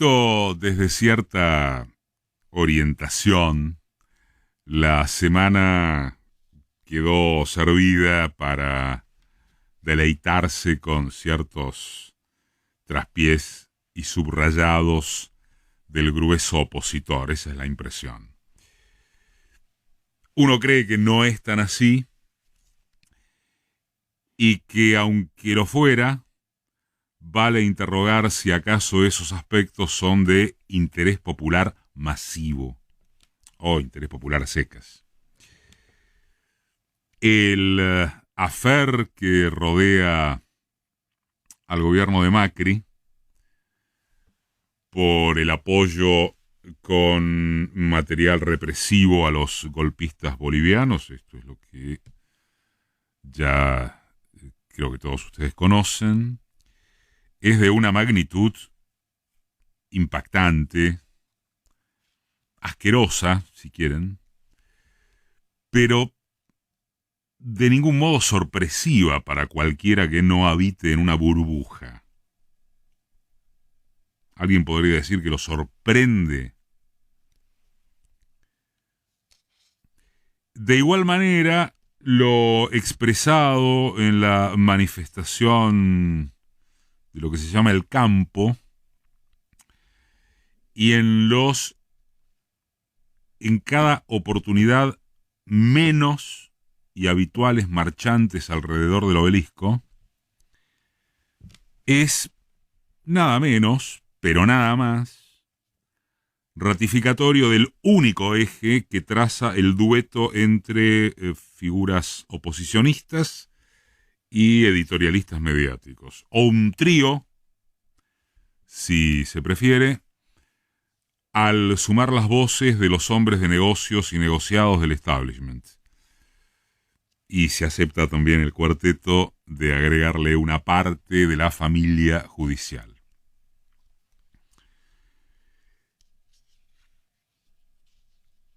Visto desde cierta orientación, la semana quedó servida para deleitarse con ciertos traspiés y subrayados del grueso opositor, esa es la impresión. Uno cree que no es tan así y que aunque lo fuera, vale interrogar si acaso esos aspectos son de interés popular masivo o interés popular a secas. El afer que rodea al gobierno de Macri por el apoyo con material represivo a los golpistas bolivianos, esto es lo que ya creo que todos ustedes conocen, es de una magnitud impactante, asquerosa, si quieren, pero de ningún modo sorpresiva para cualquiera que no habite en una burbuja. Alguien podría decir que lo sorprende. De igual manera, lo expresado en la manifestación de lo que se llama el campo y en cada oportunidad menos y habituales marchantes alrededor del obelisco, es nada menos, pero nada más, ratificatorio del único eje que traza el dueto entre figuras oposicionistas y editorialistas mediáticos, o un trío, si se prefiere, al sumar las voces de los hombres de negocios y negociados del establishment. Y se acepta también el cuarteto de agregarle una parte de la familia judicial.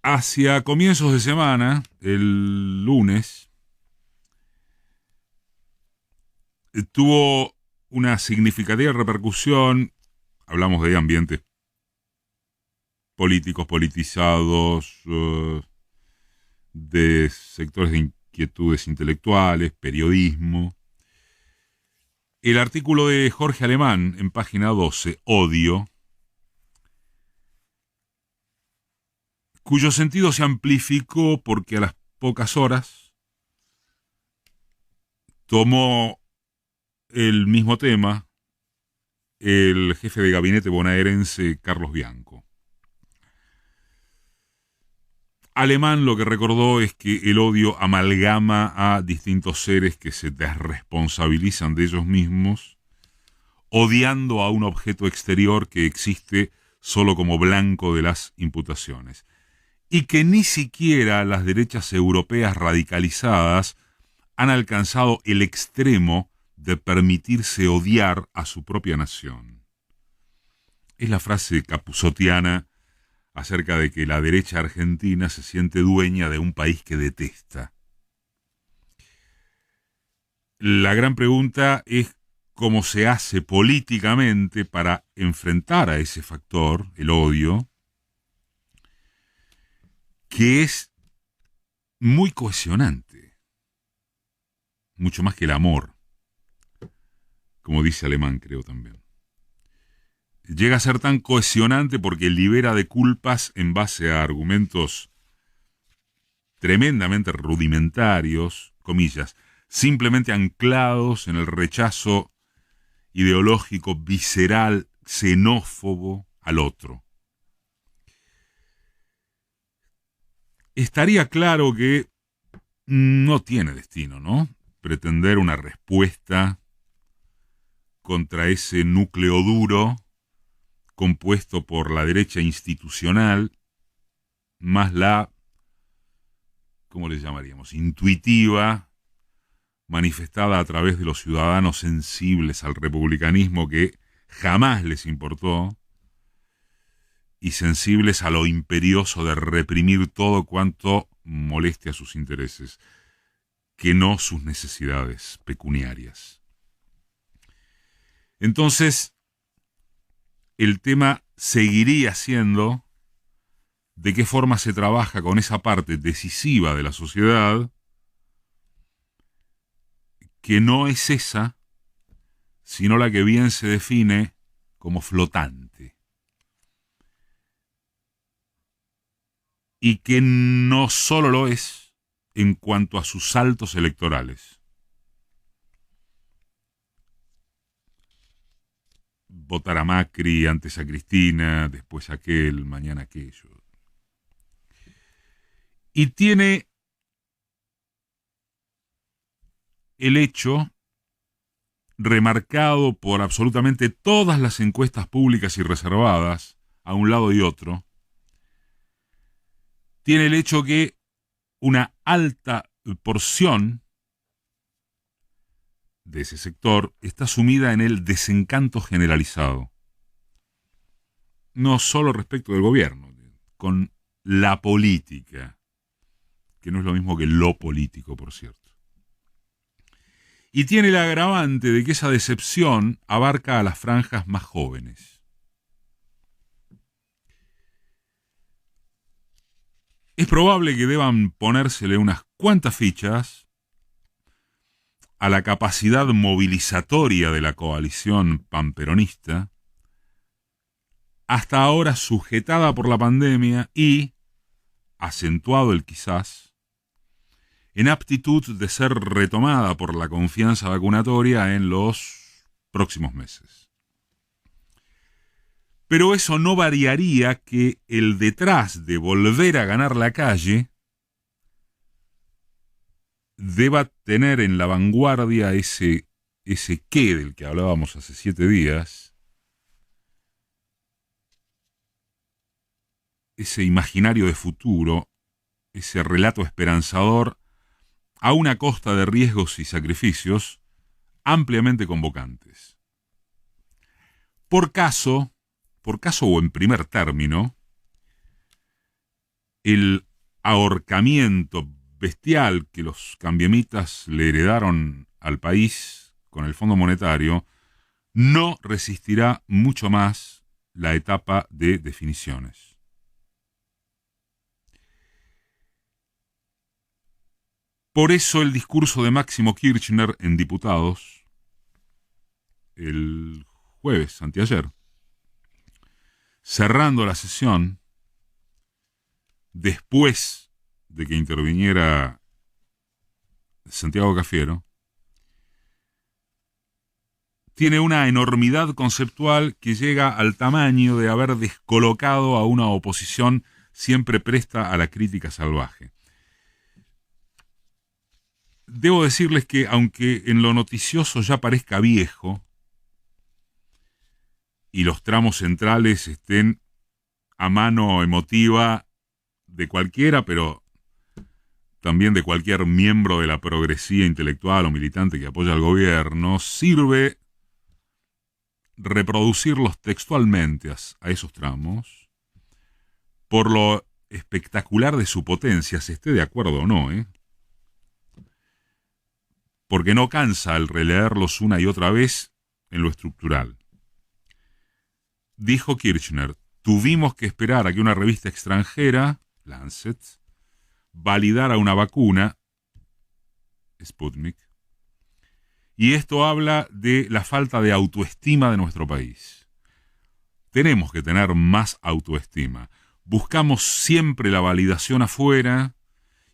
Hacia comienzos de semana, el lunes, tuvo una significativa repercusión, hablamos de ambientes políticos, politizados, de sectores de inquietudes intelectuales, periodismo. El artículo de Jorge Alemán en página 12, Odio, cuyo sentido se amplificó porque a las pocas horas tomó el mismo tema el jefe de gabinete bonaerense Carlos Bianco. Alemán lo que recordó es que el odio amalgama a distintos seres que se desresponsabilizan de ellos mismos, odiando a un objeto exterior que existe solo como blanco de las imputaciones, y que ni siquiera las derechas europeas radicalizadas han alcanzado el extremo de permitirse odiar a su propia nación. Es la frase capuzottiana acerca de que la derecha argentina se siente dueña de un país que detesta. La gran pregunta es cómo se hace políticamente para enfrentar a ese factor, el odio, que es muy cohesionante, mucho más que el amor, como dice Alemán, creo también. Llega a ser tan cohesionante porque libera de culpas en base a argumentos tremendamente rudimentarios, comillas, simplemente anclados en el rechazo ideológico, visceral, xenófobo al otro. Estaría claro que no tiene destino, ¿no? Pretender una respuesta contra ese núcleo duro compuesto por la derecha institucional más la, ¿cómo le llamaríamos?, intuitiva, manifestada a través de los ciudadanos sensibles al republicanismo que jamás les importó y sensibles a lo imperioso de reprimir todo cuanto moleste a sus intereses, que no sus necesidades pecuniarias. Entonces, el tema seguiría siendo de qué forma se trabaja con esa parte decisiva de la sociedad que no es esa, sino la que bien se define como flotante. Y que no solo lo es en cuanto a sus saltos electorales. Votar a Macri, antes a Cristina, después a aquel, mañana aquello. Y tiene el hecho remarcado por absolutamente todas las encuestas públicas y reservadas, a un lado y otro, tiene el hecho que una alta porción de ese sector está sumida en el desencanto generalizado. No solo respecto del gobierno, con la política, que no es lo mismo que lo político, por cierto. Y tiene el agravante de que esa decepción abarca a las franjas más jóvenes. Es probable que deban ponérsele unas cuantas fichas a la capacidad movilizatoria de la coalición panperonista, hasta ahora sujetada por la pandemia y, acentuado el quizás, en aptitud de ser retomada por la confianza vacunatoria en los próximos meses. Pero eso no variaría que el detrás de volver a ganar la calle deba tener en la vanguardia ese qué del que hablábamos hace 7 días, ese imaginario de futuro, ese relato esperanzador, a una costa de riesgos y sacrificios ampliamente convocantes. Por caso o en primer término, el ahorcamiento bestial que los cambiemitas le heredaron al país con el Fondo Monetario no resistirá mucho más la etapa de definiciones. Por eso el discurso de Máximo Kirchner en Diputados, el jueves, anteayer, cerrando la sesión, después de que interviniera Santiago Cafiero, tiene una enormidad conceptual que llega al tamaño de haber descolocado a una oposición siempre presta a la crítica salvaje. Debo decirles que, aunque en lo noticioso ya parezca viejo y los tramos centrales estén a mano emotiva de cualquiera, pero también de cualquier miembro de la progresía intelectual o militante que apoya al gobierno, sirve reproducirlos textualmente a esos tramos por lo espectacular de su potencia, se esté de acuerdo o no, porque no cansa al releerlos una y otra vez en lo estructural. Dijo Kirchner: tuvimos que esperar a que una revista extranjera, Lancet, validara una vacuna, Sputnik, y esto habla de la falta de autoestima de nuestro país. Tenemos que tener más autoestima. Buscamos siempre la validación afuera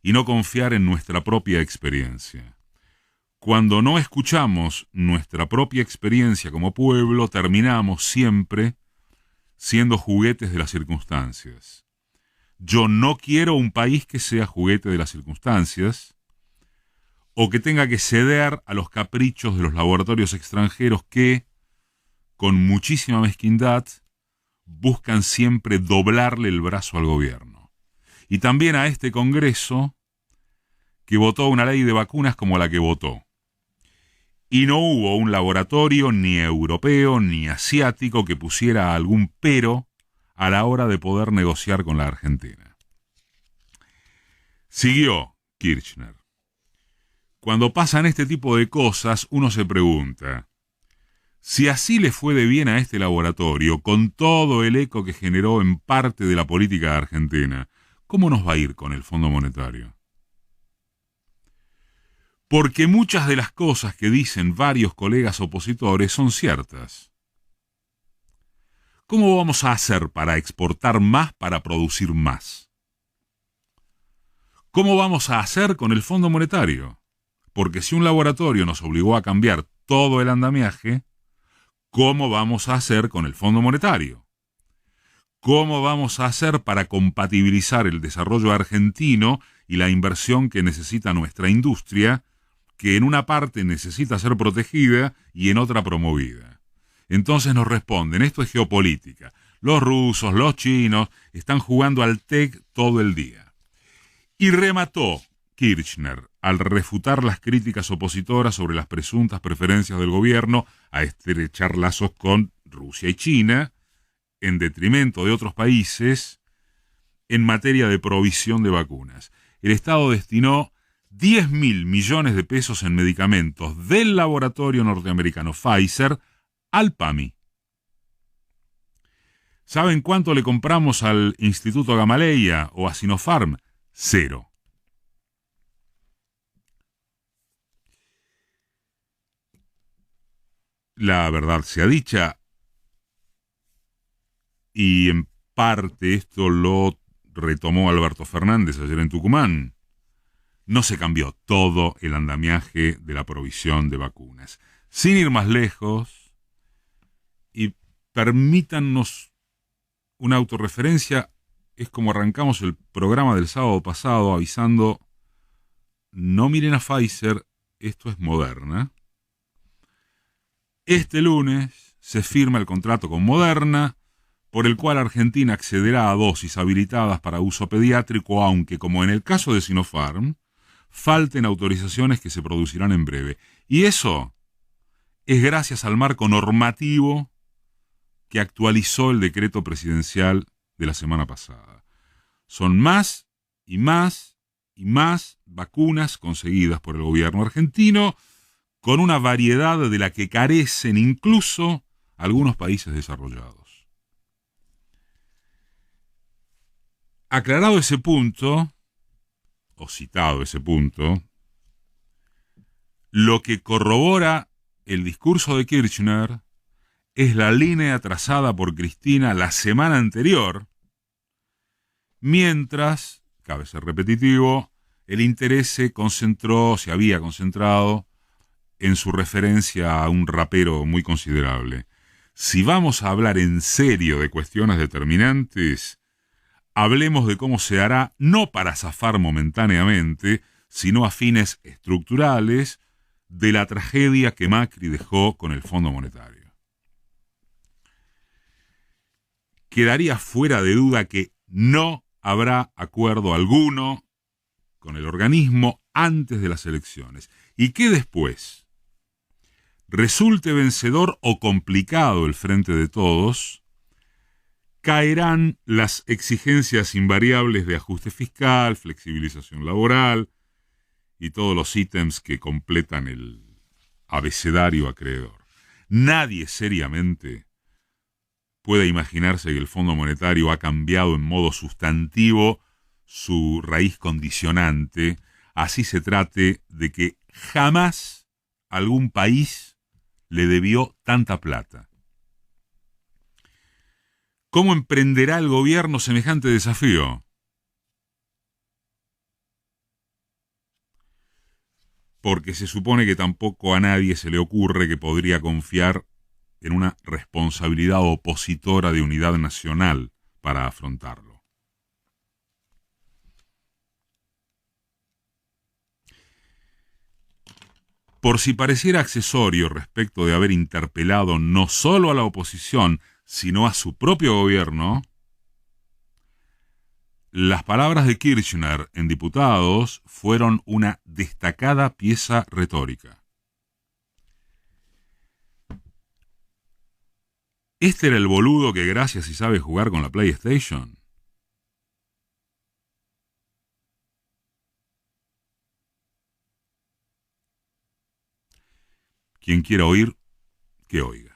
y no confiar en nuestra propia experiencia. Cuando no escuchamos nuestra propia experiencia como pueblo, terminamos siempre siendo juguetes de las circunstancias. Yo no quiero un país que sea juguete de las circunstancias o que tenga que ceder a los caprichos de los laboratorios extranjeros que, con muchísima mezquindad, buscan siempre doblarle el brazo al gobierno. Y también a este Congreso, que votó una ley de vacunas como la que votó. Y no hubo un laboratorio ni europeo ni asiático que pusiera algún pero a la hora de poder negociar con la Argentina. Siguió Kirchner: cuando pasan este tipo de cosas, uno se pregunta, Si así le fue de bien a este laboratorio, con todo el eco que generó en parte de la política argentina, ¿cómo nos va a ir con el Fondo Monetario? Porque muchas de las cosas que dicen varios colegas opositores son ciertas. ¿Cómo vamos a hacer para exportar más, para producir más? ¿Cómo vamos a hacer con el Fondo Monetario? Porque si un laboratorio nos obligó a cambiar todo el andamiaje, ¿cómo vamos a hacer con el Fondo Monetario? ¿Cómo vamos a hacer para compatibilizar el desarrollo argentino y la inversión que necesita nuestra industria, que en una parte necesita ser protegida y en otra promovida? Entonces nos responden, esto es geopolítica. Los rusos, los chinos están jugando al TEC todo el día. Y remató Kirchner al refutar las críticas opositoras sobre las presuntas preferencias del gobierno a estrechar lazos con Rusia y China, en detrimento de otros países, en materia de provisión de vacunas. El Estado destinó 10.000 millones de pesos en medicamentos del laboratorio norteamericano Pfizer al PAMI. ¿Saben cuánto le compramos al Instituto Gamaleya o a Sinopharm? 0. La verdad sea dicha, y en parte esto lo retomó Alberto Fernández ayer en Tucumán, no se cambió todo el andamiaje de la provisión de vacunas. Sin ir más lejos, y permítannos una autorreferencia, es como arrancamos el programa del sábado pasado avisando, no miren a Pfizer, esto es Moderna. Este lunes se firma el contrato con Moderna, por el cual Argentina accederá a dosis habilitadas para uso pediátrico, aunque, como en el caso de Sinopharm, falten autorizaciones que se producirán en breve. Y eso es gracias al marco normativo que actualizó el decreto presidencial de la semana pasada. Son más y más y más vacunas conseguidas por el gobierno argentino, con una variedad de la que carecen incluso algunos países desarrollados. Aclarado ese punto, o citado ese punto, lo que corrobora el discurso de Kirchner es la línea trazada por Cristina la semana anterior, mientras, cabe ser repetitivo, el interés se había concentrado en su referencia a un rapero muy considerable. Si vamos a hablar en serio de cuestiones determinantes, hablemos de cómo se hará no para zafar momentáneamente, sino a fines estructurales de la tragedia que Macri dejó con el Fondo Monetario. Quedaría fuera de duda que no habrá acuerdo alguno con el organismo antes de las elecciones y que después resulte vencedor o complicado el frente de todos, caerán las exigencias invariables de ajuste fiscal, flexibilización laboral y todos los ítems que completan el abecedario acreedor. Nadie seriamente puede imaginarse que el Fondo Monetario ha cambiado en modo sustantivo su raíz condicionante, así se trate de que jamás algún país le debió tanta plata. ¿Cómo emprenderá el gobierno semejante desafío? Porque se supone que tampoco a nadie se le ocurre que podría confiar en una responsabilidad opositora de unidad nacional para afrontarlo. Por si pareciera accesorio respecto de haber interpelado no solo a la oposición, sino a su propio gobierno, las palabras de Kirchner en Diputados fueron una destacada pieza retórica. ¿Este era el boludo que gracias y sabe jugar con la PlayStation? Quien quiera oír, que oiga.